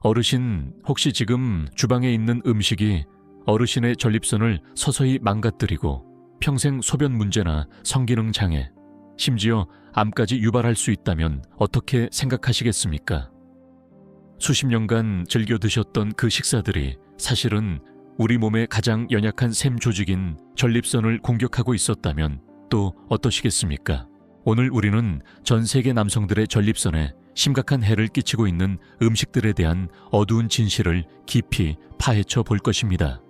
어르신, 혹시 지금 주방에 있는 음식이 어르신의 전립선을 서서히 망가뜨리고 평생 소변 문제나 성기능 장애, 심지어 암까지 유발할 수 있다면 어떻게 생각하시겠습니까? 수십 년간 즐겨 드셨던 그 식사들이 사실은 우리 몸의 가장 연약한 샘 조직인 전립선을 공격하고 있었다면 또 어떠시겠습니까? 오늘 우리는 전 세계 남성들의 전립선에 심각한 해를 끼치고 있는 음식들에 대한 어두운 진실을 깊이 파헤쳐 볼 것입니다.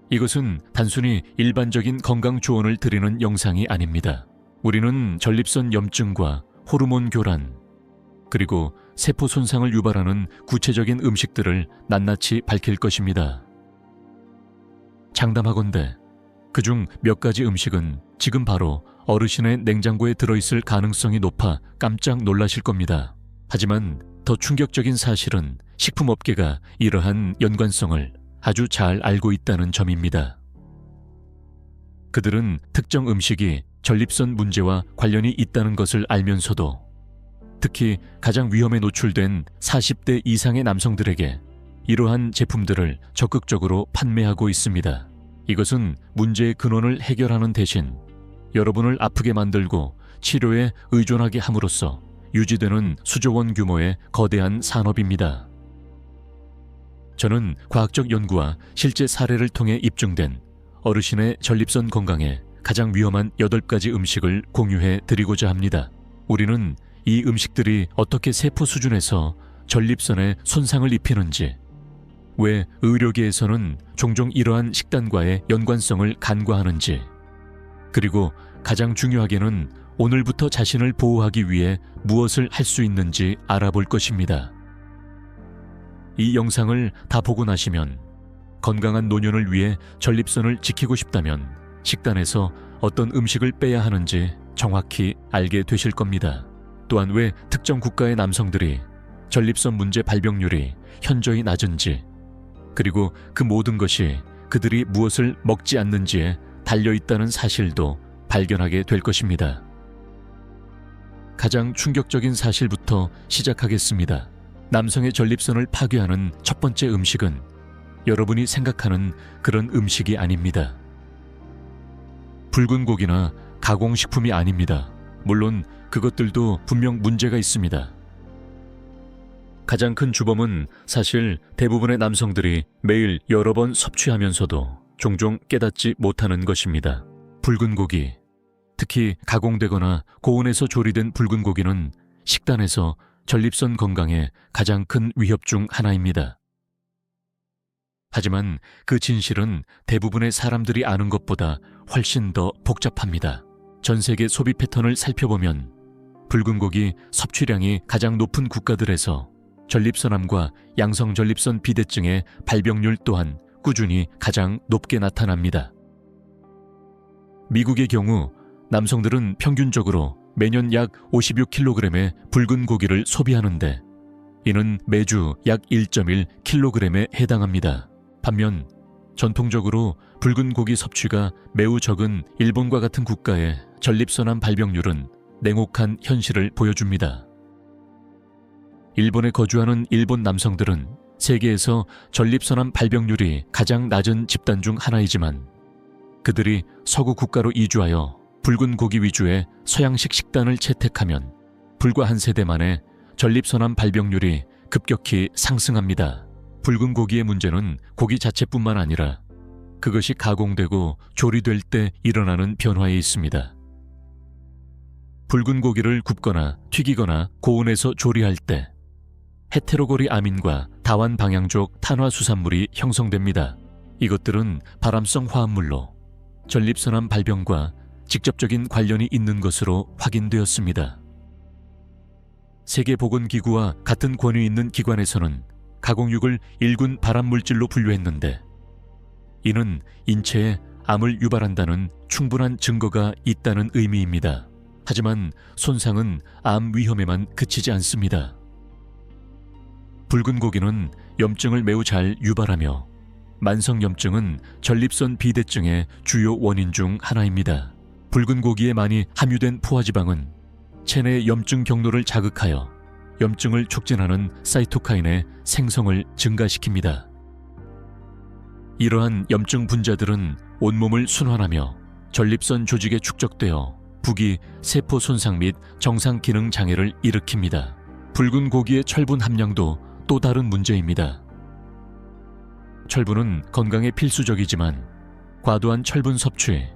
이것은 단순히 일반적인 건강 조언을 드리는 영상이 아닙니다. 우리는 전립선 염증과 호르몬 교란, 그리고 세포 손상을 유발하는 구체적인 음식들을 낱낱이 밝힐 것입니다. 장담하건대 그중 몇 가지 음식은 지금 바로 어르신의 냉장고에 들어있을 가능성이 높아 깜짝 놀라실 겁니다. 하지만 더 충격적인 사실은 식품업계가 이러한 연관성을 아주 잘 알고 있다는 점입니다. 그들은 특정 음식이 전립선 문제와 관련이 있다는 것을 알면서도 특히 가장 위험에 노출된 40대 이상의 남성들에게 이러한 제품들을 적극적으로 판매하고 있습니다. 이것은 문제의 근원을 해결하는 대신 여러분을 아프게 만들고 치료에 의존하게 함으로써 유지되는 수조원 규모의 거대한 산업입니다. 저는 과학적 연구와 실제 사례를 통해 입증된 어르신의 전립선 건강에 가장 위험한 8가지 음식을 공유해 드리고자 합니다. 우리는 이 음식들이 어떻게 세포 수준에서 전립선에 손상을 입히는지, 왜 의료계에서는 종종 이러한 식단과의 연관성을 간과하는지, 그리고 가장 중요하게는 오늘부터 자신을 보호하기 위해 무엇을 할 수 있는지 알아볼 것입니다. 이 영상을 다 보고 나시면 건강한 노년을 위해 전립선을 지키고 싶다면 식단에서 어떤 음식을 빼야 하는지 정확히 알게 되실 겁니다. 또한 왜 특정 국가의 남성들이 전립선 문제 발병률이 현저히 낮은지, 그리고 그 모든 것이 그들이 무엇을 먹지 않는지에 달려있다는 사실도 발견하게 될 것입니다. 가장 충격적인 사실부터 시작하겠습니다. 남성의 전립선을 파괴하는 첫 번째 음식은 여러분이 생각하는 그런 음식이 아닙니다. 붉은 고기나 가공식품이 아닙니다. 물론 그것들도 분명 문제가 있습니다. 가장 큰 주범은 사실 대부분의 남성들이 매일 여러 번 섭취하면서도 종종 깨닫지 못하는 것입니다. 붉은 고기, 특히 가공되거나 고온에서 조리된 붉은 고기는 식단에서 전립선 건강에 가장 큰 위협 중 하나입니다. 하지만 그 진실은 대부분의 사람들이 아는 것보다 훨씬 더 복잡합니다. 전 세계 소비 패턴을 살펴보면 붉은 고기 섭취량이 가장 높은 국가들에서 전립선암과 양성전립선 비대증의 발병률 또한 꾸준히 가장 높게 나타납니다. 미국의 경우 남성들은 평균적으로 매년 약 56kg의 붉은 고기를 소비하는데 이는 매주 약 1.1kg에 해당합니다. 반면 전통적으로 붉은 고기 섭취가 매우 적은 일본과 같은 국가의 전립선암 발병률은 냉혹한 현실을 보여줍니다. 일본에 거주하는 일본 남성들은 세계에서 전립선암 발병률이 가장 낮은 집단 중 하나이지만 그들이 서구 국가로 이주하여 붉은 고기 위주의 서양식 식단을 채택하면 불과 한 세대 만에 전립선암 발병률이 급격히 상승합니다. 붉은 고기의 문제는 고기 자체뿐만 아니라 그것이 가공되고 조리될 때 일어나는 변화에 있습니다. 붉은 고기를 굽거나 튀기거나 고온에서 조리할 때 헤테로고리 아민과 다완 방향족 탄화수산물이 형성됩니다. 이것들은 발암성 화합물로 전립선암 발병과 직접적인 관련이 있는 것으로 확인되었습니다. 세계보건기구와 같은 권위 있는 기관에서는 가공육을 1군 발암물질로 분류했는데 이는 인체에 암을 유발한다는 충분한 증거가 있다는 의미입니다. 하지만 손상은 암 위험에만 그치지 않습니다. 붉은 고기는 염증을 매우 잘 유발하며 만성염증은 전립선 비대증의 주요 원인 중 하나입니다. 붉은 고기에 많이 함유된 포화지방은 체내의 염증 경로를 자극하여 염증을 촉진하는 사이토카인의 생성을 증가시킵니다. 이러한 염증 분자들은 온몸을 순환하며 전립선 조직에 축적되어 부기, 세포 손상 및 정상 기능 장애를 일으킵니다. 붉은 고기의 철분 함량도 또 다른 문제입니다. 철분은 건강에 필수적이지만 과도한 철분 섭취,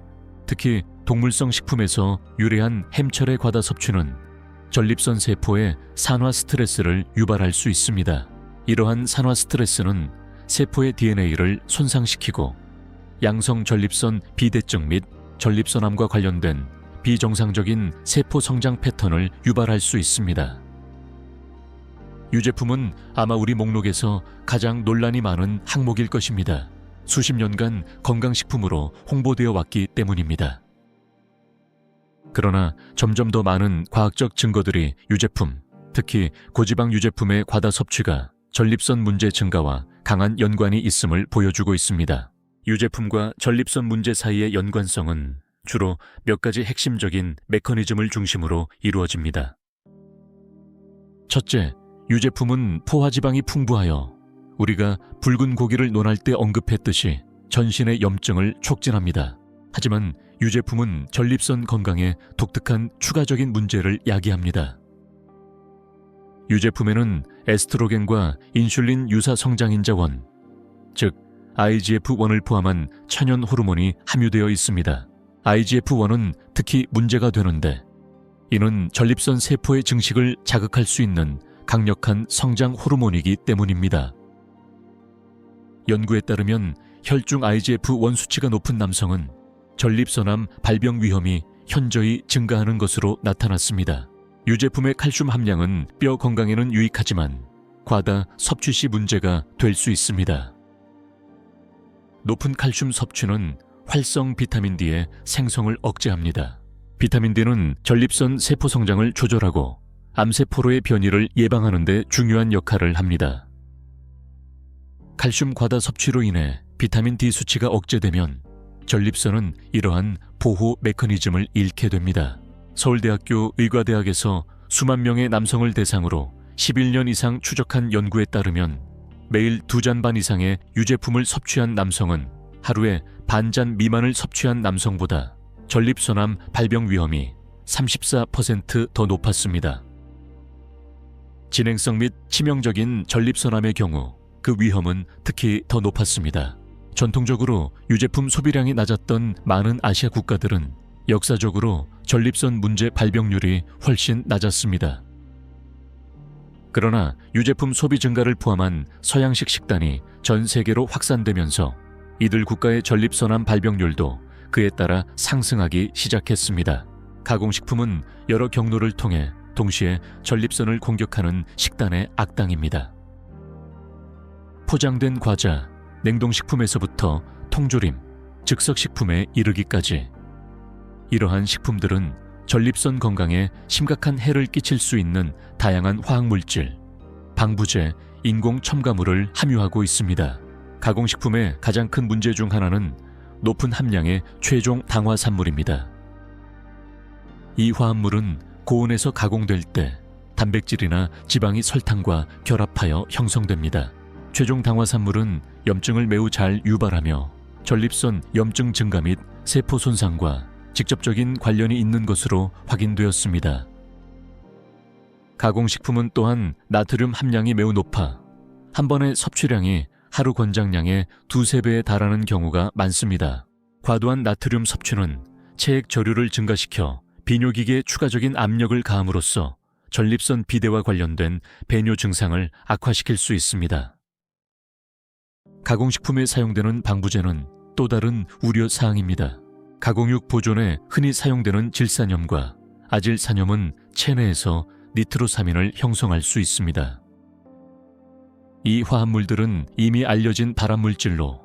특히 동물성 식품에서 유래한 햄철의 과다 섭취는 전립선 세포에 산화 스트레스를 유발할 수 있습니다. 이러한 산화 스트레스는 세포의 DNA를 손상시키고 양성 전립선 비대증 및 전립선암과 관련된 비정상적인 세포 성장 패턴을 유발할 수 있습니다. 유제품은 아마 우리 목록에서 가장 논란이 많은 항목일 것입니다. 수십 년간 건강식품으로 홍보되어 왔기 때문입니다. 그러나 점점 더 많은 과학적 증거들이 유제품, 특히 고지방 유제품의 과다 섭취가 전립선 문제 증가와 강한 연관이 있음을 보여주고 있습니다. 유제품과 전립선 문제 사이의 연관성은 주로 몇 가지 핵심적인 메커니즘을 중심으로 이루어집니다. 첫째, 유제품은 포화지방이 풍부하여 우리가 붉은 고기를 논할 때 언급했듯이 전신의 염증을 촉진합니다. 하지만 유제품은 전립선 건강에 독특한 추가적인 문제를 야기합니다. 유제품에는 에스트로겐과 인슐린 유사 성장인자원, 즉 IGF-1을 포함한 천연 호르몬이 함유되어 있습니다. IGF-1은 특히 문제가 되는데 이는 전립선 세포의 증식을 자극할 수 있는 강력한 성장 호르몬이기 때문입니다. 연구에 따르면 혈중 IGF-1 수치가 높은 남성은 전립선암 발병 위험이 현저히 증가하는 것으로 나타났습니다. 유제품의 칼슘 함량은 뼈 건강에는 유익하지만 과다 섭취 시 문제가 될 수 있습니다. 높은 칼슘 섭취는 활성 비타민 D의 생성을 억제합니다. 비타민 D는 전립선 세포 성장을 조절하고 암세포로의 변이를 예방하는 데 중요한 역할을 합니다. 칼슘 과다 섭취로 인해 비타민 D 수치가 억제되면 전립선은 이러한 보호 메커니즘을 잃게 됩니다. 서울대학교 의과대학에서 수만 명의 남성을 대상으로 11년 이상 추적한 연구에 따르면 매일 2잔 반 이상의 유제품을 섭취한 남성은 하루에 반잔 미만을 섭취한 남성보다 전립선암 발병 위험이 34% 더 높았습니다. 진행성 및 치명적인 전립선암의 경우 그 위험은 특히 더 높았습니다. 전통적으로 유제품 소비량이 낮았던 많은 아시아 국가들은 역사적으로 전립선 문제 발병률이 훨씬 낮았습니다. 그러나 유제품 소비 증가를 포함한 서양식 식단이 전 세계로 확산되면서 이들 국가의 전립선암 발병률도 그에 따라 상승하기 시작했습니다. 가공식품은 여러 경로를 통해 동시에 전립선을 공격하는 식단의 악당입니다. 포장된 과자, 냉동식품에서부터 통조림, 즉석식품에 이르기까지 이러한 식품들은 전립선 건강에 심각한 해를 끼칠 수 있는 다양한 화학물질, 방부제, 인공 첨가물을 함유하고 있습니다. 가공식품의 가장 큰 문제 중 하나는 높은 함량의 최종 당화산물입니다. 이 화합물은 고온에서 가공될 때 단백질이나 지방이 설탕과 결합하여 형성됩니다. 최종 당화산물은 염증을 매우 잘 유발하며 전립선 염증 증가 및 세포 손상과 직접적인 관련이 있는 것으로 확인되었습니다. 가공식품은 또한 나트륨 함량이 매우 높아 한 번의 섭취량이 하루 권장량의 2~3배에 달하는 경우가 많습니다. 과도한 나트륨 섭취는 체액 저류를 증가시켜 비뇨기계에 추가적인 압력을 가함으로써 전립선 비대와 관련된 배뇨 증상을 악화시킬 수 있습니다. 가공식품에 사용되는 방부제는 또 다른 우려사항입니다. 가공육 보존에 흔히 사용되는 질산염과 아질산염은 체내에서 니트로사민을 형성할 수 있습니다. 이 화합물들은 이미 알려진 발암물질로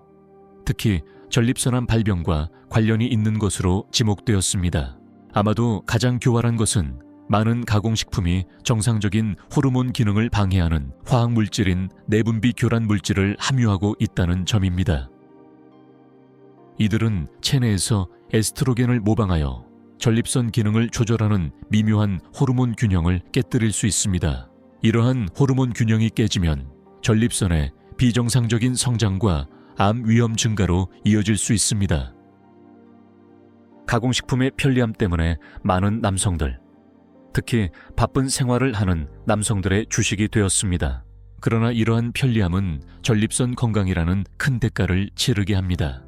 특히 전립선암 발병과 관련이 있는 것으로 지목되었습니다. 아마도 가장 교활한 것은 많은 가공식품이 정상적인 호르몬 기능을 방해하는 화학물질인 내분비 교란 물질을 함유하고 있다는 점입니다. 이들은 체내에서 에스트로겐을 모방하여 전립선 기능을 조절하는 미묘한 호르몬 균형을 깨뜨릴 수 있습니다. 이러한 호르몬 균형이 깨지면 전립선의 비정상적인 성장과 암 위험 증가로 이어질 수 있습니다. 가공식품의 편리함 때문에 많은 남성들, 특히 바쁜 생활을 하는 남성들의 주식이 되었습니다. 그러나 이러한 편리함은 전립선 건강이라는 큰 대가를 치르게 합니다.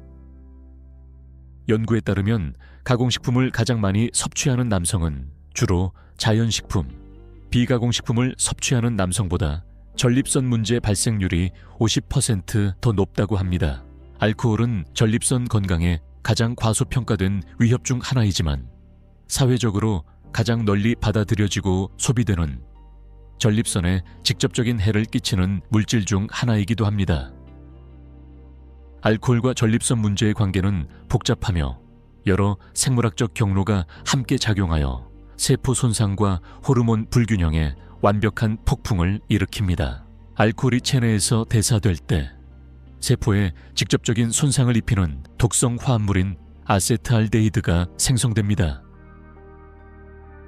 연구에 따르면 가공식품을 가장 많이 섭취하는 남성은 주로 자연식품, 비가공식품을 섭취하는 남성보다 전립선 문제 발생률이 50% 더 높다고 합니다. 알코올은 전립선 건강에 가장 과소평가된 위협 중 하나이지만 사회적으로 가장 널리 받아들여지고 소비되는 전립선에 직접적인 해를 끼치는 물질 중 하나이기도 합니다. 알코올과 전립선 문제의 관계는 복잡하며 여러 생물학적 경로가 함께 작용하여 세포 손상과 호르몬 불균형에 완벽한 폭풍을 일으킵니다. 알코올이 체내에서 대사될 때 세포에 직접적인 손상을 입히는 독성 화합물인 아세트알데히드가 생성됩니다.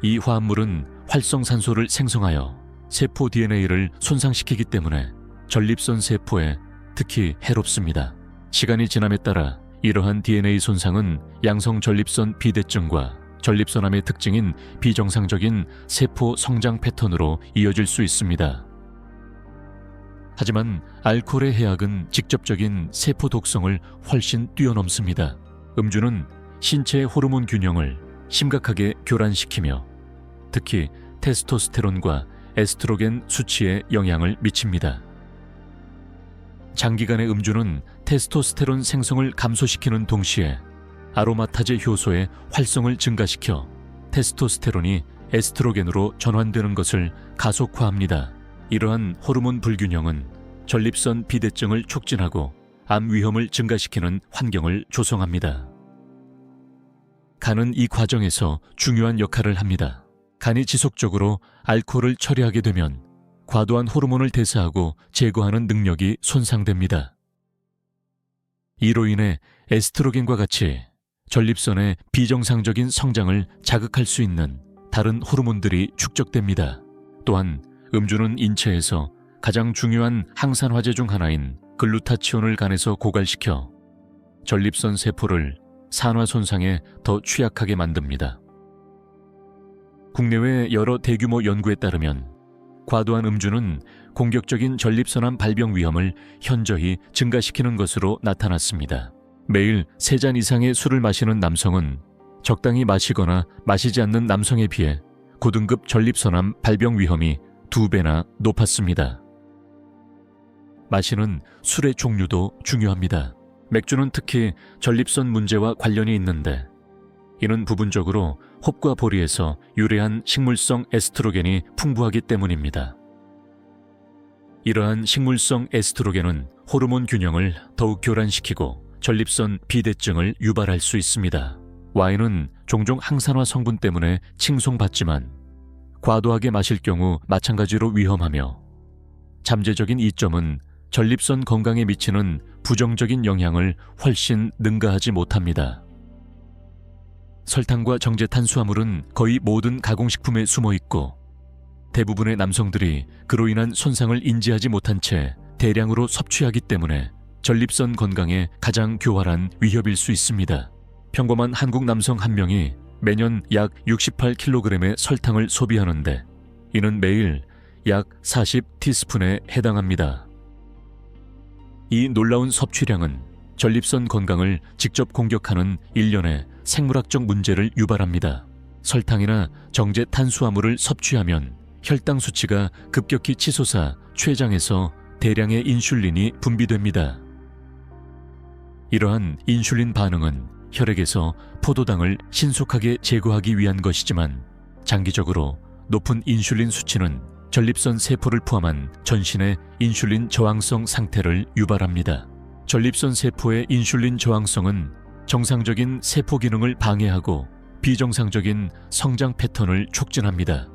이 화합물은 활성산소를 생성하여 세포 DNA를 손상시키기 때문에 전립선 세포에 특히 해롭습니다. 시간이 지남에 따라 이러한 DNA 손상은 양성 전립선 비대증과 전립선암의 특징인 비정상적인 세포 성장 패턴으로 이어질 수 있습니다. 하지만 알코올의 해악은 직접적인 세포 독성을 훨씬 뛰어넘습니다. 음주는 신체의 호르몬 균형을 심각하게 교란시키며 특히 테스토스테론과 에스트로겐 수치에 영향을 미칩니다. 장기간의 음주는 테스토스테론 생성을 감소시키는 동시에 아로마타제 효소의 활성을 증가시켜 테스토스테론이 에스트로겐으로 전환되는 것을 가속화합니다. 이러한 호르몬 불균형은 전립선 비대증을 촉진하고 암 위험을 증가시키는 환경을 조성합니다. 간은 이 과정에서 중요한 역할을 합니다. 간이 지속적으로 알코올을 처리하게 되면 과도한 호르몬을 대사하고 제거하는 능력이 손상됩니다. 이로 인해 에스트로겐과 같이 전립선의 비정상적인 성장을 자극할 수 있는 다른 호르몬들이 축적됩니다. 또한 음주는 인체에서 가장 중요한 항산화제 중 하나인 글루타치온을 간에서 고갈시켜 전립선 세포를 산화 손상에 더 취약하게 만듭니다. 국내외 여러 대규모 연구에 따르면 과도한 음주는 공격적인 전립선암 발병 위험을 현저히 증가시키는 것으로 나타났습니다. 매일 3잔 이상의 술을 마시는 남성은 적당히 마시거나 마시지 않는 남성에 비해 고등급 전립선암 발병 위험이 2배나 높았습니다. 마시는 술의 종류도 중요합니다. 맥주는 특히 전립선 문제와 관련이 있는데 이는 부분적으로 홉과 보리에서 유래한 식물성 에스트로겐이 풍부하기 때문입니다. 이러한 식물성 에스트로겐은 호르몬 균형을 더욱 교란시키고 전립선 비대증을 유발할 수 있습니다. 와인은 종종 항산화 성분 때문에 칭송받지만 과도하게 마실 경우 마찬가지로 위험하며 잠재적인 이점은 전립선 건강에 미치는 부정적인 영향을 훨씬 능가하지 못합니다. 설탕과 정제 탄수화물은 거의 모든 가공식품에 숨어 있고 대부분의 남성들이 그로 인한 손상을 인지하지 못한 채 대량으로 섭취하기 때문에 전립선 건강에 가장 교활한 위협일 수 있습니다. 평범한 한국 남성 한 명이 매년 약 68kg의 설탕을 소비하는데 이는 매일 약 40티스푼에 해당합니다. 이 놀라운 섭취량은 전립선 건강을 직접 공격하는 일련의 생물학적 문제를 유발합니다. 설탕이나 정제 탄수화물을 섭취하면 혈당 수치가 급격히 치솟아 췌장에서 대량의 인슐린이 분비됩니다. 이러한 인슐린 반응은 혈액에서 포도당을 신속하게 제거하기 위한 것이지만 장기적으로 높은 인슐린 수치는 전립선 세포를 포함한 전신의 인슐린 저항성 상태를 유발합니다. 전립선 세포의 인슐린 저항성은 정상적인 세포 기능을 방해하고 비정상적인 성장 패턴을 촉진합니다.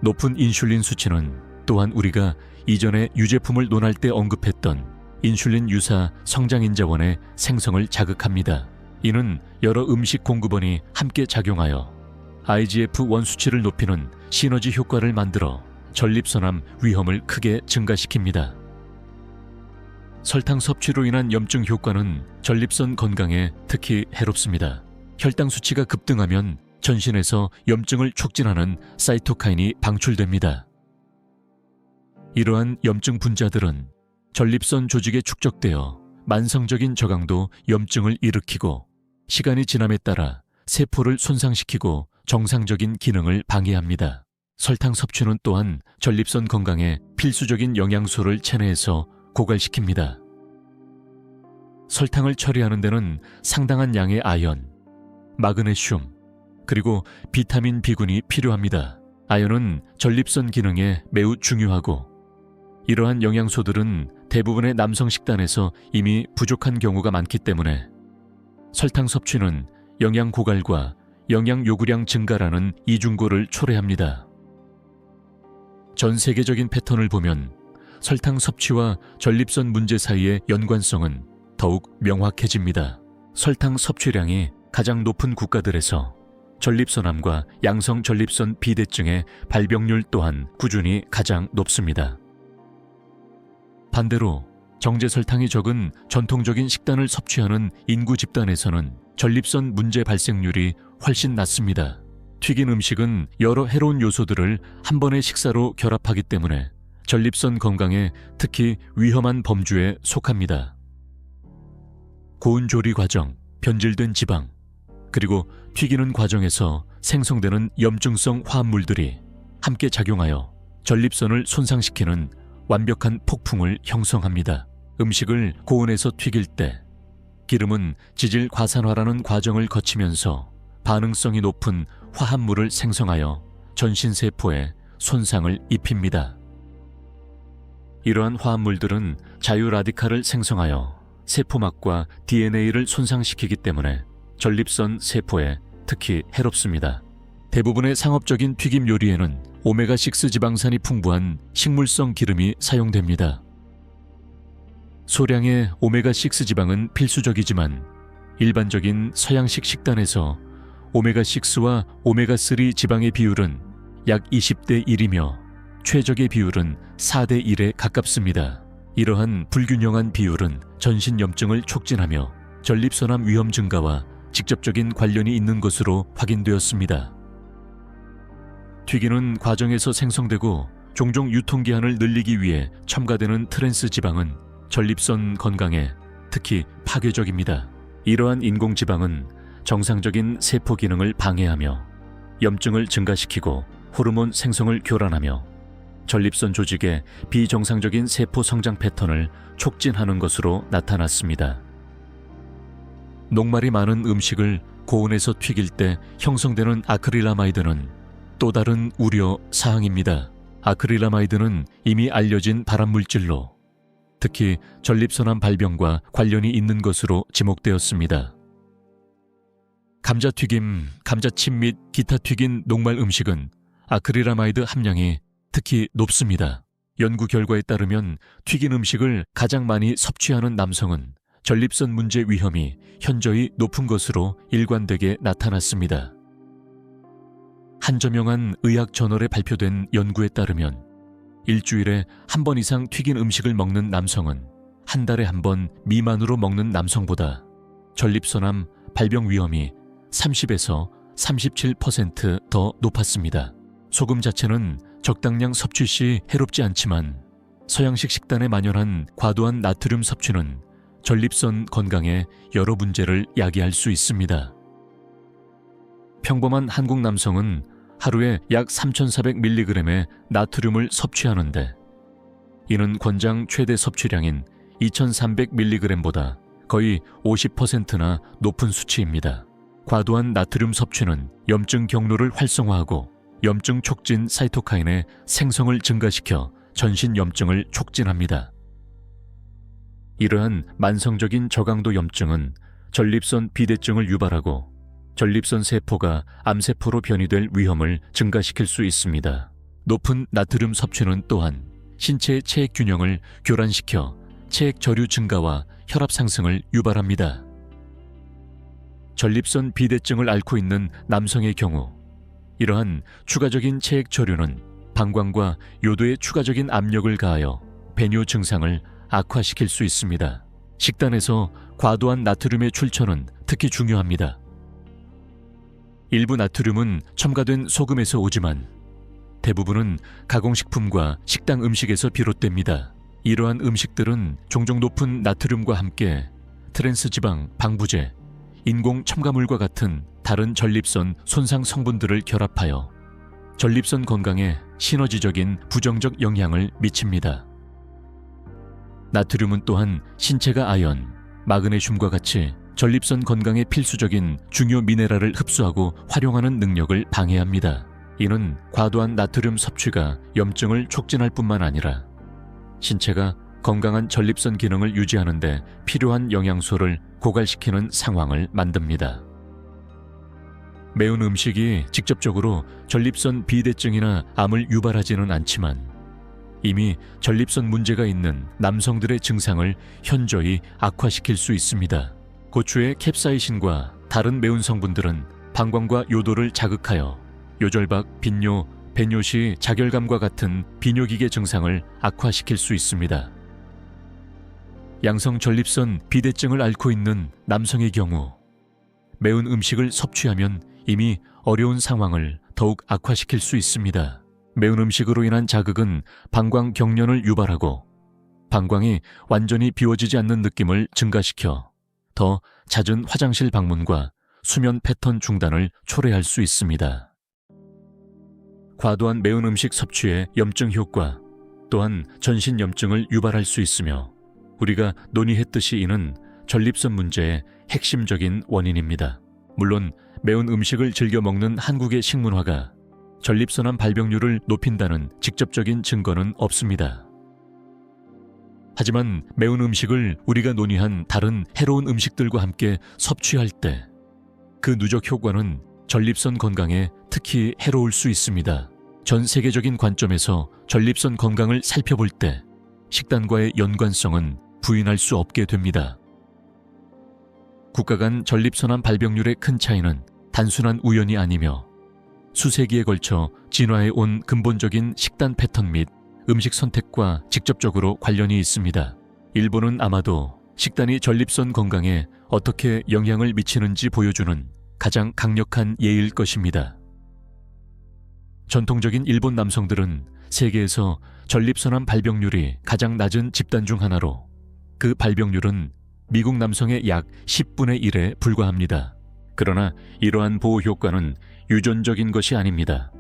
높은 인슐린 수치는 또한 우리가 이전에 유제품을 논할 때 언급했던 인슐린 유사 성장인자원의 생성을 자극합니다. 이는 여러 음식 공급원이 함께 작용하여 IGF-1 수치를 높이는 시너지 효과를 만들어 전립선암 위험을 크게 증가시킵니다. 설탕 섭취로 인한 염증 효과는 전립선 건강에 특히 해롭습니다. 혈당 수치가 급등하면 전신에서 염증을 촉진하는 사이토카인이 방출됩니다. 이러한 염증 분자들은 전립선 조직에 축적되어 만성적인 저강도 염증을 일으키고 시간이 지남에 따라 세포를 손상시키고 정상적인 기능을 방해합니다. 설탕 섭취는 또한 전립선 건강에 필수적인 영양소를 체내에서 고갈시킵니다. 설탕을 처리하는 데는 상당한 양의 아연, 마그네슘, 그리고 비타민 B군이 필요합니다. 아연은 전립선 기능에 매우 중요하고 이러한 영양소들은 대부분의 남성 식단에서 이미 부족한 경우가 많기 때문에 설탕 섭취는 영양 고갈과 영양 요구량 증가라는 이중고를 초래합니다. 전 세계적인 패턴을 보면 설탕 섭취와 전립선 문제 사이의 연관성은 더욱 명확해집니다. 설탕 섭취량이 가장 높은 국가들에서 전립선암과 양성 전립선 비대증의 발병률 또한 꾸준히 가장 높습니다. 반대로 정제설탕이 적은 전통적인 식단을 섭취하는 인구 집단에서는 전립선 문제 발생률이 훨씬 낮습니다. 튀긴 음식은 여러 해로운 요소들을 한 번의 식사로 결합하기 때문에 전립선 건강에 특히 위험한 범주에 속합니다. 고온 조리 과정, 변질된 지방, 그리고 튀기는 과정에서 생성되는 염증성 화합물들이 함께 작용하여 전립선을 손상시키는 완벽한 폭풍을 형성합니다. 음식을 고온에서 튀길 때 기름은 지질 과산화라는 과정을 거치면서 반응성이 높은 화합물을 생성하여 전신세포에 손상을 입힙니다. 이러한 화합물들은 자유라디칼을 생성하여 세포막과 DNA를 손상시키기 때문에 전립선 세포에 특히 해롭습니다. 대부분의 상업적인 튀김 요리에는 오메가6 지방산이 풍부한 식물성 기름이 사용됩니다. 소량의 오메가6 지방은 필수적이지만 일반적인 서양식 식단에서 오메가6와 오메가3 지방의 비율은 약 20대 1이며 최적의 비율은 4대 1에 가깝습니다. 이러한 불균형한 비율은 전신 염증을 촉진하며 전립선암 위험 증가와 직접적인 관련이 있는 것으로 확인되었습니다. 튀기는 과정에서 생성되고 종종 유통기한을 늘리기 위해 첨가되는 트랜스 지방은 전립선 건강에 특히 파괴적입니다. 이러한 인공지방은 정상적인 세포 기능을 방해하며 염증을 증가시키고 호르몬 생성을 교란하며 전립선 조직의 비정상적인 세포 성장 패턴을 촉진하는 것으로 나타났습니다. 녹말이 많은 음식을 고온에서 튀길 때 형성되는 아크릴라마이드는 또 다른 우려 사항입니다. 아크릴라마이드는 이미 알려진 발암물질로 특히 전립선암 발병과 관련이 있는 것으로 지목되었습니다. 감자튀김, 감자칩 및 기타 튀긴 녹말 음식은 아크릴라마이드 함량이 특히 높습니다. 연구 결과에 따르면 튀긴 음식을 가장 많이 섭취하는 남성은 전립선 문제 위험이 현저히 높은 것으로 일관되게 나타났습니다. 한 저명한 의학 저널에 발표된 연구에 따르면 일주일에 한 번 이상 튀긴 음식을 먹는 남성은 한 달에 한 번 미만으로 먹는 남성보다 전립선암 발병 위험이 30에서 37% 높았습니다. 소금 자체는 적당량 섭취 시 해롭지 않지만 서양식 식단에 만연한 과도한 나트륨 섭취는 전립선 건강에 여러 문제를 야기할 수 있습니다. 평범한 한국 남성은 하루에 약 3,400mg의 나트륨을 섭취하는데 이는 권장 최대 섭취량인 2,300mg보다 거의 50%나 높은 수치입니다. 과도한 나트륨 섭취는 염증 경로를 활성화하고 염증 촉진 사이토카인의 생성을 증가시켜 전신 염증을 촉진합니다. 이러한 만성적인 저강도 염증은 전립선 비대증을 유발하고 전립선 세포가 암세포로 변이될 위험을 증가시킬 수 있습니다. 높은 나트륨 섭취는 또한 신체의 체액 균형을 교란시켜 체액 저류 증가와 혈압 상승을 유발합니다. 전립선 비대증을 앓고 있는 남성의 경우 이러한 추가적인 체액 저류는 방광과 요도에 추가적인 압력을 가하여 배뇨 증상을 악화시킬 수 있습니다. 식단에서 과도한 나트륨의 출처는 특히 중요합니다. 일부 나트륨은 첨가된 소금에서 오지만 대부분은 가공식품과 식당 음식에서 비롯됩니다. 이러한 음식들은 종종 높은 나트륨과 함께 트랜스지방, 방부제, 인공 첨가물과 같은 다른 전립선 손상 성분들을 결합하여 전립선 건강에 시너지적인 부정적 영향을 미칩니다. 나트륨은 또한 신체가 아연, 마그네슘과 같이 전립선 건강에 필수적인 중요 미네랄을 흡수하고 활용하는 능력을 방해합니다. 이는 과도한 나트륨 섭취가 염증을 촉진할 뿐만 아니라 신체가 건강한 전립선 기능을 유지하는 데 필요한 영양소를 고갈시키는 상황을 만듭니다. 매운 음식이 직접적으로 전립선 비대증이나 암을 유발하지는 않지만 이미 전립선 문제가 있는 남성들의 증상을 현저히 악화시킬 수 있습니다. 고추의 캡사이신과 다른 매운 성분들은 방광과 요도를 자극하여 요절박, 빈뇨, 배뇨 시 자결감과 같은 비뇨기계 증상을 악화시킬 수 있습니다. 양성 전립선 비대증을 앓고 있는 남성의 경우 매운 음식을 섭취하면 이미 어려운 상황을 더욱 악화시킬 수 있습니다. 매운 음식으로 인한 자극은 방광 경련을 유발하고 방광이 완전히 비워지지 않는 느낌을 증가시켜 더 잦은 화장실 방문과 수면 패턴 중단을 초래할 수 있습니다. 과도한 매운 음식 섭취의 염증 효과 또한 전신 염증을 유발할 수 있으며 우리가 논의했듯이 이는 전립선 문제의 핵심적인 원인입니다. 물론 매운 음식을 즐겨 먹는 한국의 식문화가 전립선암 발병률을 높인다는 직접적인 증거는 없습니다. 하지만 매운 음식을 우리가 논의한 다른 해로운 음식들과 함께 섭취할 때 그 누적 효과는 전립선 건강에 특히 해로울 수 있습니다. 전 세계적인 관점에서 전립선 건강을 살펴볼 때 식단과의 연관성은 부인할 수 없게 됩니다. 국가 간 전립선암 발병률의 큰 차이는 단순한 우연이 아니며 수세기에 걸쳐 진화해 온 근본적인 식단 패턴 및 음식 선택과 직접적으로 관련이 있습니다. 일본은 아마도 식단이 전립선 건강에 어떻게 영향을 미치는지 보여주는 가장 강력한 예일 것입니다. 전통적인 일본 남성들은 세계에서 전립선암 발병률이 가장 낮은 집단 중 하나로 그 발병률은 미국 남성의 약 10분의 1에 불과합니다. 그러나 이러한 보호 효과는 유전적인 것이 아닙니다.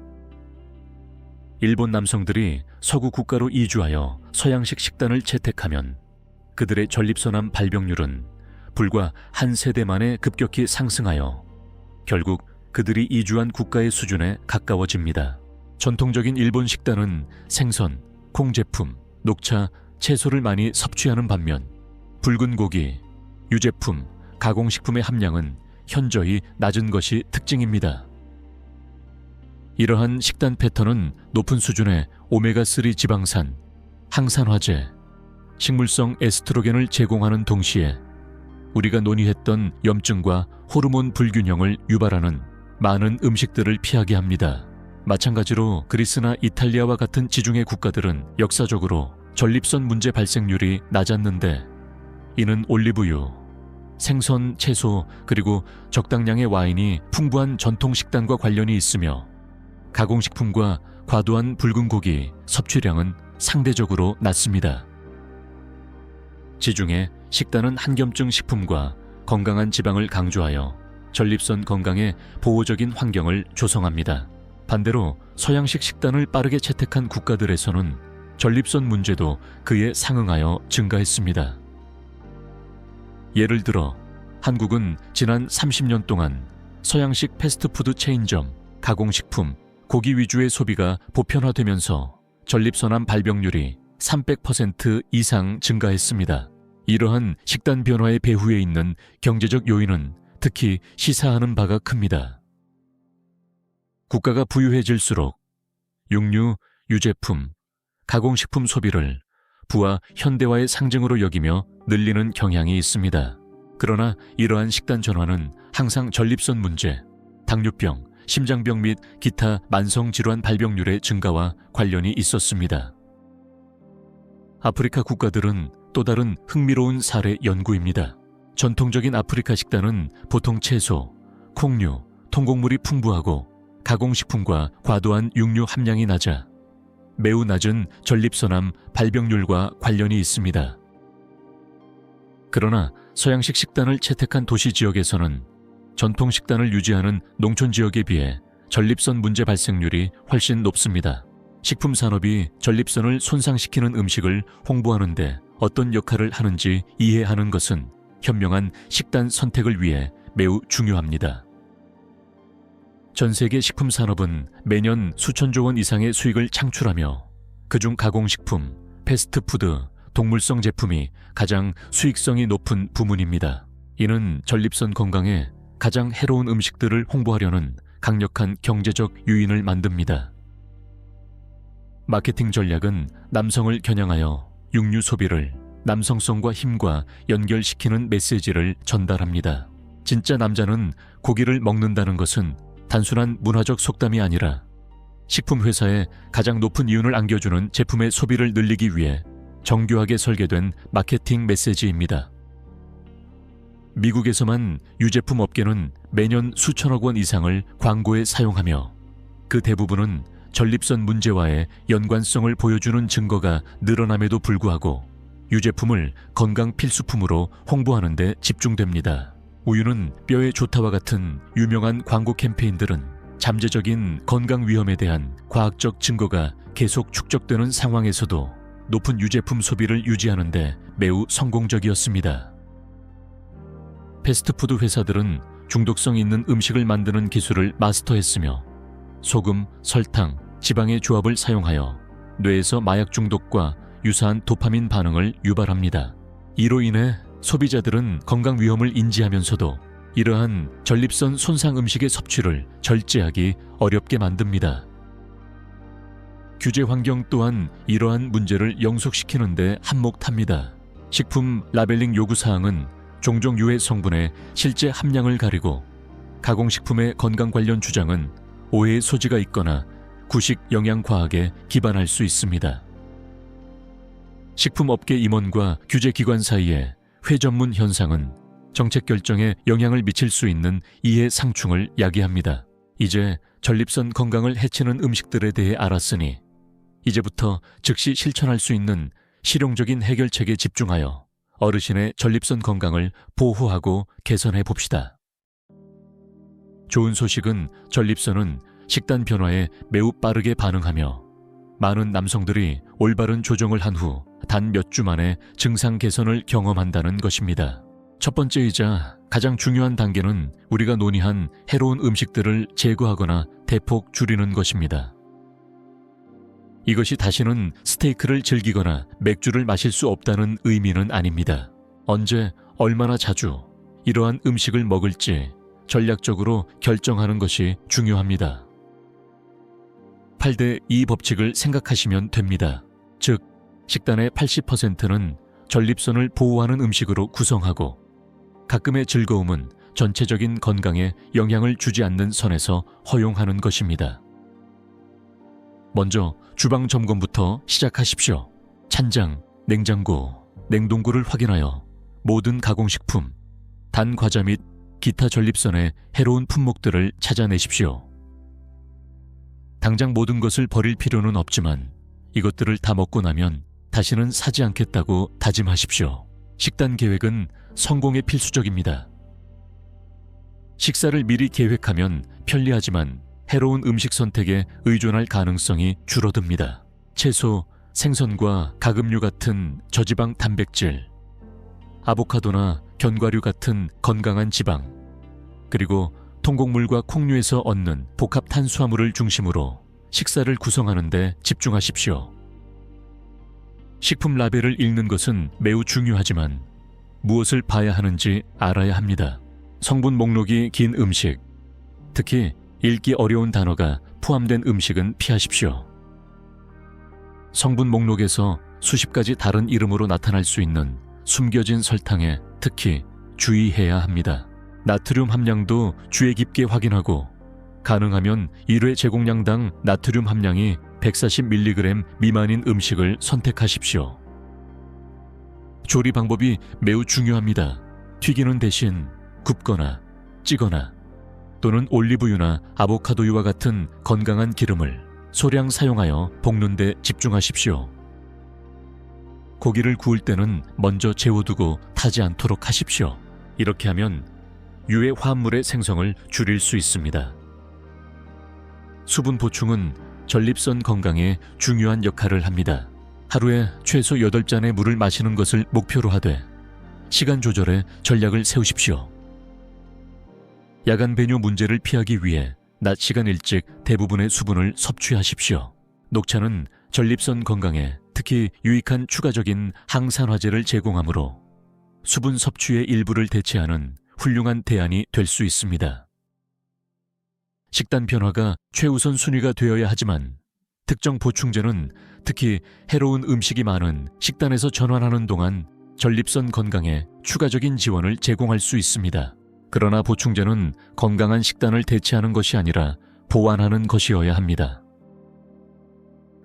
일본 남성들이 서구 국가로 이주하여 서양식 식단을 채택하면 그들의 전립선암 발병률은 불과 한 세대 만에 급격히 상승하여 결국 그들이 이주한 국가의 수준에 가까워집니다. 전통적인 일본 식단은 생선, 콩 제품, 녹차, 채소를 많이 섭취하는 반면 붉은 고기, 유제품, 가공식품의 함량은 현저히 낮은 것이 특징입니다. 이러한 식단 패턴은 높은 수준의 오메가3 지방산, 항산화제, 식물성 에스트로겐을 제공하는 동시에 우리가 논의했던 염증과 호르몬 불균형을 유발하는 많은 음식들을 피하게 합니다. 마찬가지로 그리스나 이탈리아와 같은 지중해 국가들은 역사적으로 전립선 문제 발생률이 낮았는데 이는 올리브유, 생선, 채소 그리고 적당량의 와인이 풍부한 전통 식단과 관련이 있으며 가공식품과 과도한 붉은 고기 섭취량은 상대적으로 낮습니다. 지중해 식단은 한겸증 식품과 건강한 지방을 강조하여 전립선 건강에 보호적인 환경을 조성합니다. 반대로 서양식 식단을 빠르게 채택한 국가들에서는 전립선 문제도 그에 상응하여 증가했습니다. 예를 들어 한국은 지난 30년 동안 서양식 패스트푸드 체인점, 가공식품, 고기 위주의 소비가 보편화되면서 전립선암 발병률이 300% 이상 증가했습니다. 이러한 식단 변화의 배후에 있는 경제적 요인은 특히 시사하는 바가 큽니다. 국가가 부유해질수록 육류, 유제품, 가공식품 소비를 부와 현대화의 상징으로 여기며 늘리는 경향이 있습니다. 그러나 이러한 식단 전환은 항상 전립선 문제, 당뇨병, 심장병 및 기타 만성질환 발병률의 증가와 관련이 있었습니다. 아프리카 국가들은 또 다른 흥미로운 사례 연구입니다. 전통적인 아프리카 식단은 보통 채소, 콩류, 통곡물이 풍부하고 가공식품과 과도한 육류 함량이 낮아 매우 낮은 전립선암 발병률과 관련이 있습니다. 그러나 서양식 식단을 채택한 도시 지역에서는 전통 식단을 유지하는 농촌 지역에 비해 전립선 문제 발생률이 훨씬 높습니다. 식품 산업이 전립선을 손상시키는 음식을 홍보하는데 어떤 역할을 하는지 이해하는 것은 현명한 식단 선택을 위해 매우 중요합니다. 전 세계 식품 산업은 매년 수천조 원 이상의 수익을 창출하며 그중 가공식품, 패스트푸드, 동물성 제품이 가장 수익성이 높은 부문입니다. 이는 전립선 건강에 가장 해로운 음식들을 홍보하려는 강력한 경제적 유인을 만듭니다. 마케팅 전략은 남성을 겨냥하여 육류 소비를 남성성과 힘과 연결시키는 메시지를 전달합니다. 진짜 남자는 고기를 먹는다는 것은 단순한 문화적 속담이 아니라 식품 회사에 가장 높은 이윤을 안겨주는 제품의 소비를 늘리기 위해 정교하게 설계된 마케팅 메시지입니다. 미국에서만 유제품 업계는 매년 수천억 원 이상을 광고에 사용하며 그 대부분은 전립선 문제와의 연관성을 보여주는 증거가 늘어남에도 불구하고 유제품을 건강 필수품으로 홍보하는 데 집중됩니다. 우유는 뼈에 좋다와 같은 유명한 광고 캠페인들은 잠재적인 건강 위험에 대한 과학적 증거가 계속 축적되는 상황에서도 높은 유제품 소비를 유지하는 데 매우 성공적이었습니다. 패스트푸드 회사들은 중독성 있는 음식을 만드는 기술을 마스터했으며 소금, 설탕, 지방의 조합을 사용하여 뇌에서 마약 중독과 유사한 도파민 반응을 유발합니다. 이로 인해 소비자들은 건강 위험을 인지하면서도 이러한 전립선 손상 음식의 섭취를 절제하기 어렵게 만듭니다. 규제 환경 또한 이러한 문제를 영속시키는 데 한몫합니다. 식품 라벨링 요구사항은 종종 유해 성분의 실제 함량을 가리고 가공식품의 건강 관련 주장은 오해의 소지가 있거나 구식 영양과학에 기반할 수 있습니다. 식품업계 임원과 규제기관 사이의 회전문 현상은 정책 결정에 영향을 미칠 수 있는 이해 상충을 야기합니다. 이제 전립선 건강을 해치는 음식들에 대해 알았으니 이제부터 즉시 실천할 수 있는 실용적인 해결책에 집중하여 어르신의 전립선 건강을 보호하고 개선해 봅시다. 좋은 소식은 전립선은 식단 변화에 매우 빠르게 반응하며 많은 남성들이 올바른 조정을 한 후 단 몇 주 만에 증상 개선을 경험한다는 것입니다. 첫 번째이자 가장 중요한 단계는 우리가 논의한 해로운 음식들을 제거하거나 대폭 줄이는 것입니다. 이것이 다시는 스테이크를 즐기거나 맥주를 마실 수 없다는 의미는 아닙니다. 언제, 얼마나 자주 이러한 음식을 먹을지 전략적으로 결정하는 것이 중요합니다. 8대2 법칙을 생각하시면 됩니다. 즉, 식단의 80%는 전립선을 보호하는 음식으로 구성하고 가끔의 즐거움은 전체적인 건강에 영향을 주지 않는 선에서 허용하는 것입니다. 먼저 주방 점검부터 시작하십시오. 찬장, 냉장고, 냉동고를 확인하여 모든 가공식품, 단 과자 및 기타 전립선의 해로운 품목들을 찾아내십시오. 당장 모든 것을 버릴 필요는 없지만 이것들을 다 먹고 나면 다시는 사지 않겠다고 다짐하십시오. 식단 계획은 성공에 필수적입니다. 식사를 미리 계획하면 편리하지만 해로운 음식 선택에 의존할 가능성이 줄어듭니다. 채소, 생선과 가금류 같은 저지방 단백질, 아보카도나 견과류 같은 건강한 지방, 그리고 통곡물과 콩류에서 얻는 복합 탄수화물을 중심으로 식사를 구성하는 데 집중하십시오. 식품 라벨을 읽는 것은 매우 중요하지만 무엇을 봐야 하는지 알아야 합니다. 성분 목록이 긴 음식, 특히 읽기 어려운 단어가 포함된 음식은 피하십시오. 성분 목록에서 수십 가지 다른 이름으로 나타날 수 있는 숨겨진 설탕에 특히 주의해야 합니다. 나트륨 함량도 주의 깊게 확인하고 가능하면 1회 제공량당 나트륨 함량이 140mg 미만인 음식을 선택하십시오. 조리 방법이 매우 중요합니다. 튀기는 대신 굽거나 찌거나 또는 올리브유나 아보카도유와 같은 건강한 기름을 소량 사용하여 볶는 데 집중하십시오. 고기를 구울 때는 먼저 재워두고 타지 않도록 하십시오. 이렇게 하면 유해 화합물의 생성을 줄일 수 있습니다. 수분 보충은 전립선 건강에 중요한 역할을 합니다. 하루에 최소 8잔의 물을 마시는 것을 목표로 하되 시간 조절에 전략을 세우십시오. 야간 배뇨 문제를 피하기 위해 낮 시간 일찍 대부분의 수분을 섭취하십시오. 녹차는 전립선 건강에 특히 유익한 추가적인 항산화제를 제공하므로 수분 섭취의 일부를 대체하는 훌륭한 대안이 될 수 있습니다. 식단 변화가 최우선 순위가 되어야 하지만 특정 보충제는 특히 해로운 음식이 많은 식단에서 전환하는 동안 전립선 건강에 추가적인 지원을 제공할 수 있습니다. 그러나 보충제는 건강한 식단을 대체하는 것이 아니라 보완하는 것이어야 합니다.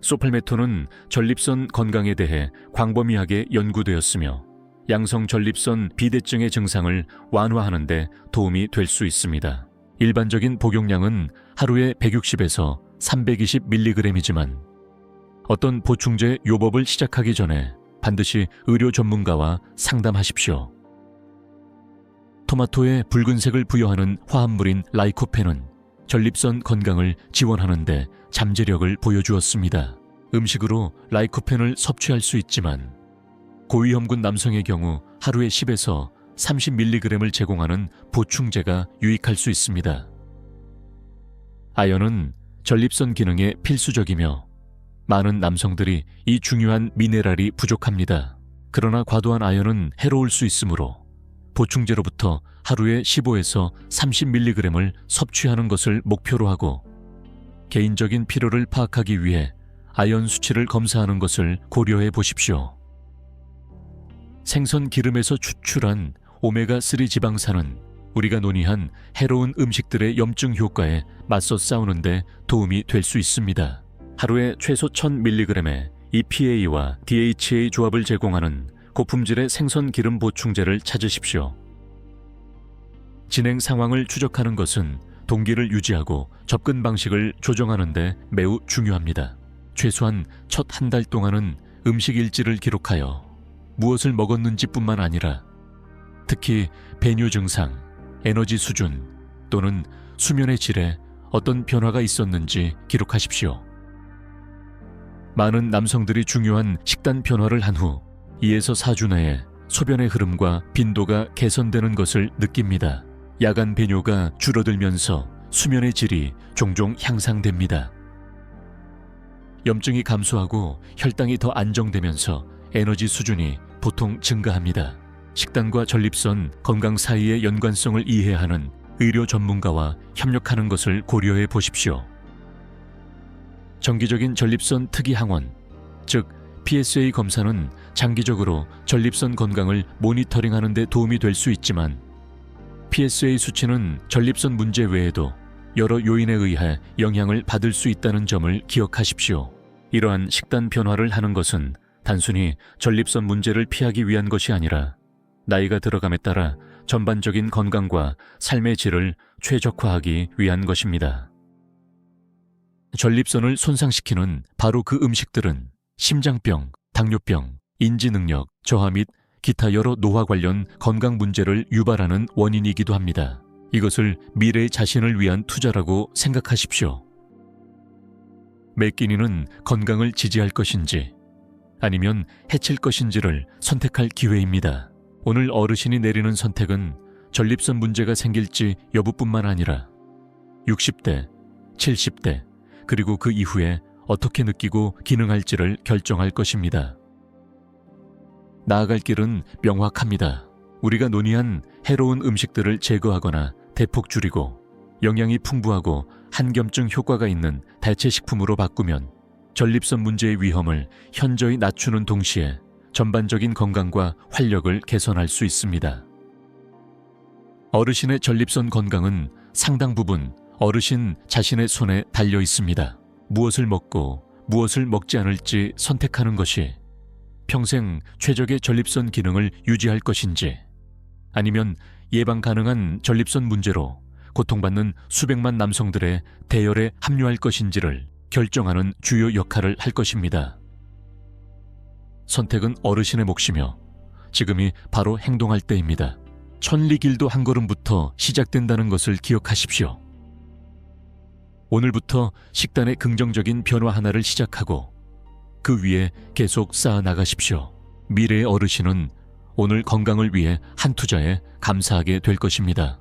소팔메토는 전립선 건강에 대해 광범위하게 연구되었으며 양성 전립선 비대증의 증상을 완화하는 데 도움이 될 수 있습니다. 일반적인 복용량은 하루에 160에서 320mg이지만 어떤 보충제 요법을 시작하기 전에 반드시 의료 전문가와 상담하십시오. 토마토에 붉은색을 부여하는 화합물인 라이코펜은 전립선 건강을 지원하는 데 잠재력을 보여주었습니다. 음식으로 라이코펜을 섭취할 수 있지만 고위험군 남성의 경우 하루에 10에서 30mg을 제공하는 보충제가 유익할 수 있습니다. 아연은 전립선 기능에 필수적이며 많은 남성들이 이 중요한 미네랄이 부족합니다. 그러나 과도한 아연은 해로울 수 있으므로 보충제로부터 하루에 15에서 30mg을 섭취하는 것을 목표로 하고 개인적인 필요를 파악하기 위해 아연 수치를 검사하는 것을 고려해 보십시오. 생선 기름에서 추출한 오메가3 지방산은 우리가 논의한 해로운 음식들의 염증 효과에 맞서 싸우는 데 도움이 될 수 있습니다. 하루에 최소 1000mg의 EPA와 DHA 조합을 제공하는 고품질의 생선 기름 보충제를 찾으십시오. 진행 상황을 추적하는 것은 동기를 유지하고 접근 방식을 조정하는 데 매우 중요합니다. 최소한 첫 한 달 동안은 음식 일지를 기록하여 무엇을 먹었는지 뿐만 아니라 특히 배뇨 증상, 에너지 수준 또는 수면의 질에 어떤 변화가 있었는지 기록하십시오. 많은 남성들이 중요한 식단 변화를 한 후 2에서 4주 내에 소변의 흐름과 빈도가 개선되는 것을 느낍니다. 야간 배뇨가 줄어들면서 수면의 질이 종종 향상됩니다. 염증이 감소하고 혈당이 더 안정되면서 에너지 수준이 보통 증가합니다. 식단과 전립선 건강 사이의 연관성을 이해하는 의료 전문가와 협력하는 것을 고려해 보십시오. 정기적인 전립선 특이 항원, 즉 PSA 검사는 장기적으로 전립선 건강을 모니터링하는 데 도움이 될 수 있지만 PSA 수치는 전립선 문제 외에도 여러 요인에 의해 영향을 받을 수 있다는 점을 기억하십시오. 이러한 식단 변화를 하는 것은 단순히 전립선 문제를 피하기 위한 것이 아니라 나이가 들어감에 따라 전반적인 건강과 삶의 질을 최적화하기 위한 것입니다. 전립선을 손상시키는 바로 그 음식들은 심장병, 당뇨병, 인지능력 저하 및 기타 여러 노화 관련 건강 문제를 유발하는 원인이기도 합니다. 이것을 미래의 자신을 위한 투자라고 생각하십시오. 매 끼니는 건강을 지지할 것인지 아니면 해칠 것인지를 선택할 기회입니다. 오늘 어르신이 내리는 선택은 전립선 문제가 생길지 여부뿐만 아니라 60대, 70대, 그리고 그 이후에 어떻게 느끼고 기능할지를 결정할 것입니다. 나아갈 길은 명확합니다. 우리가 논의한 해로운 음식들을 제거하거나 대폭 줄이고 영양이 풍부하고 한겸증 효과가 있는 대체 식품으로 바꾸면 전립선 문제의 위험을 현저히 낮추는 동시에 전반적인 건강과 활력을 개선할 수 있습니다. 어르신의 전립선 건강은 상당 부분 어르신 자신의 손에 달려 있습니다. 무엇을 먹고 무엇을 먹지 않을지 선택하는 것이 평생 최적의 전립선 기능을 유지할 것인지, 아니면 예방 가능한 전립선 문제로 고통받는 수백만 남성들의 대열에 합류할 것인지를 결정하는 주요 역할을 할 것입니다. 선택은 어르신의 몫이며 지금이 바로 행동할 때입니다. 천리길도 한 걸음부터 시작된다는 것을 기억하십시오. 오늘부터 식단의 긍정적인 변화 하나를 시작하고 그 위에 계속 쌓아 나가십시오. 미래의 어르신은 오늘 건강을 위해 한 투자에 감사하게 될 것입니다.